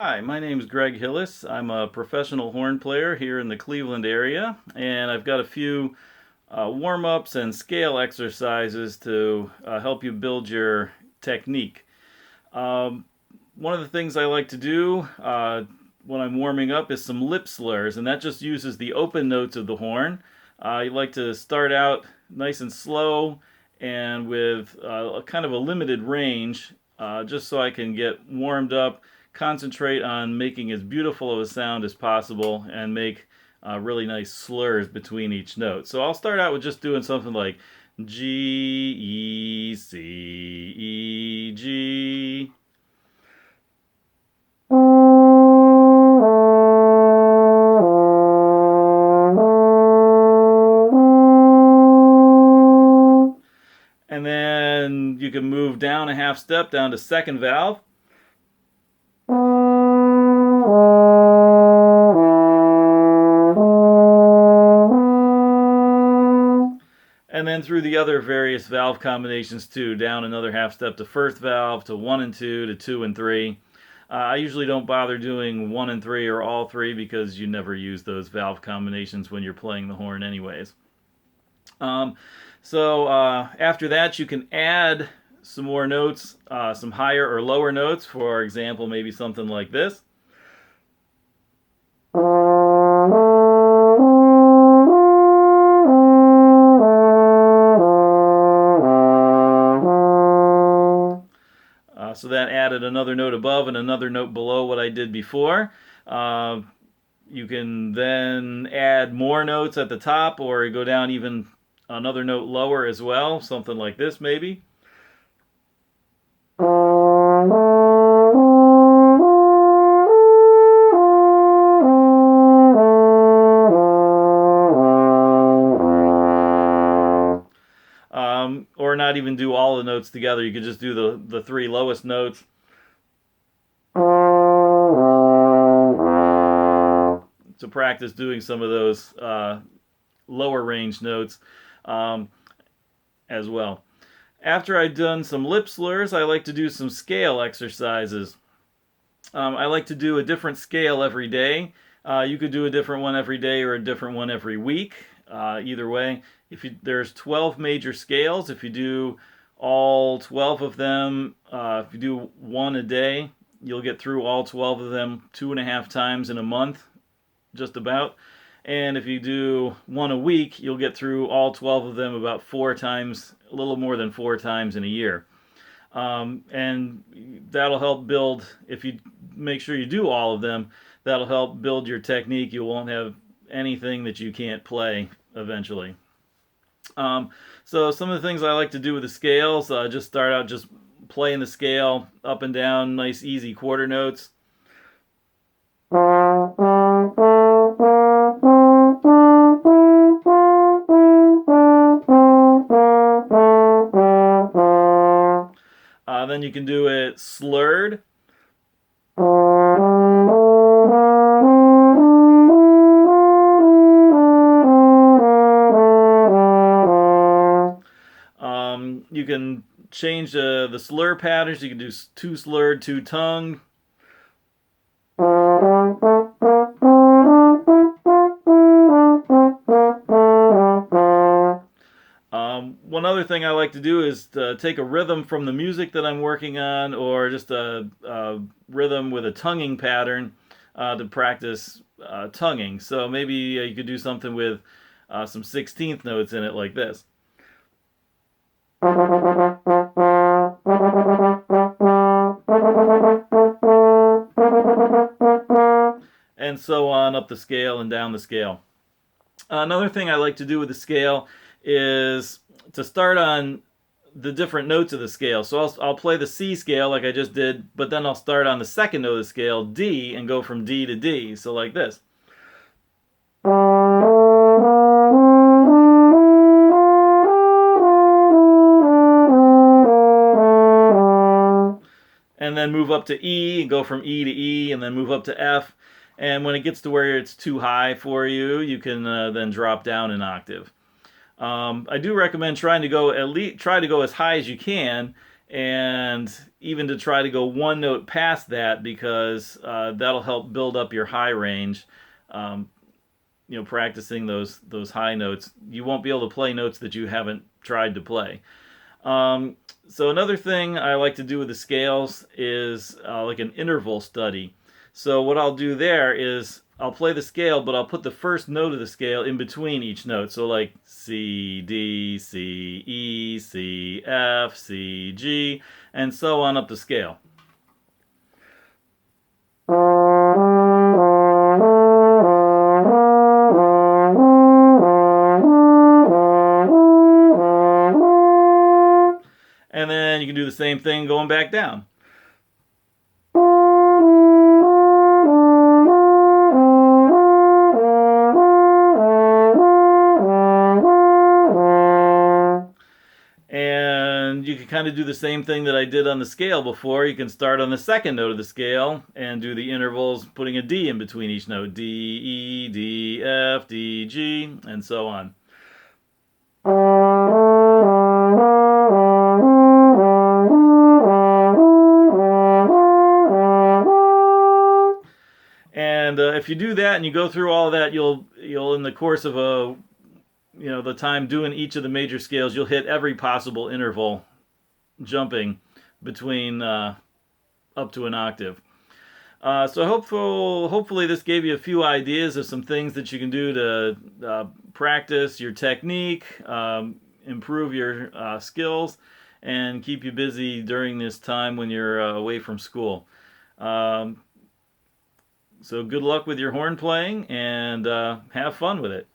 Hi, my name is Greg Hillis. I'm a professional horn player here in the Cleveland area, and I've got a few warm-ups and scale exercises to help you build your technique. Um, One of the things I like to do when I'm warming up is some lip slurs, and that just uses the open notes of the horn. You like to start out nice and slow and with a kind of a limited range, just so I can get warmed up, concentrate on making as beautiful of a sound as possible, and make really nice slurs between each note. So I'll start out with just doing something like G, E, C, E, G. And then you can move down a half step down to second valve. And then through the other various valve combinations too, down another half step to first valve, to 1 and 2, to 2 and 3. I usually don't bother doing 1 and 3 or all 3 because you never use those valve combinations when you're playing the horn anyways. Um, so after that, you can add some more notes, some higher or lower notes. For example, maybe something like this. So that added another note above and another note below what I did before. Uh, you can then add more notes at the top or go down even another note lower as well, something like this maybe. Or not even do all the notes together. You could just do the three lowest notes. To practice doing some of those lower range notes as well. After I've done some lip slurs, I like to do some scale exercises. I like to do a different scale every day. You could do a different one every day or a different one every week. Either way, there's 12 major scales. If you do all 12 of them, if you do one a day, you'll get through all 12 of them 2.5 times in a month, just about. And if you do one a week, you'll get through all 12 of them about 4 times, a little more than 4 times in a year. And that'll help build, if you make sure you do all of them, that'll help build your technique. You won't have anything that you can't play eventually. So some of the things I like to do with the scales, just start out just playing the scale up and down, nice easy quarter notes. Then you can do it slurred. You can change the slur patterns. You can do 2 slurred, 2 tongue. One other thing I like to do is to take a rhythm from the music that I'm working on, or just a rhythm with a tonguing pattern to practice tonguing. So maybe you could do something with some 16th notes in it like this. And so on up the scale and down the scale. Another thing I like to do with the scale is to start on the different notes of the scale. So I'll play the C scale like I just did, but then I'll start on the second note of the scale, D, and go from D to D. So like this. And then move up to E, and go from E to E, and then move up to F. And when it gets to where it's too high for you, you can then drop down an octave. I do recommend trying to go as high as you can, and even to try to go one note past that, because that'll help build up your high range. Um, practicing those high notes, you won't be able to play notes that you haven't tried to play. So another thing I like to do with the scales is like an interval study. So what I'll do there is I'll play the scale, but I'll put the first note of the scale in between each note. So like C, D, C, E, C, F, C, G, and so on up the scale. And then you can do the same thing going back down. And you can kind of do the same thing that I did on the scale before. You can start on the second note of the scale and do the intervals, putting a D in between each note. D, E, D, F, D, G, and so on. And if you do that and you go through all of that, you'll in the course of the time doing each of the major scales, you'll hit every possible interval jumping between up to an octave. So hopefully this gave you a few ideas of some things that you can do to practice your technique, improve your skills, and keep you busy during this time when you're away from school. So good luck with your horn playing, and have fun with it.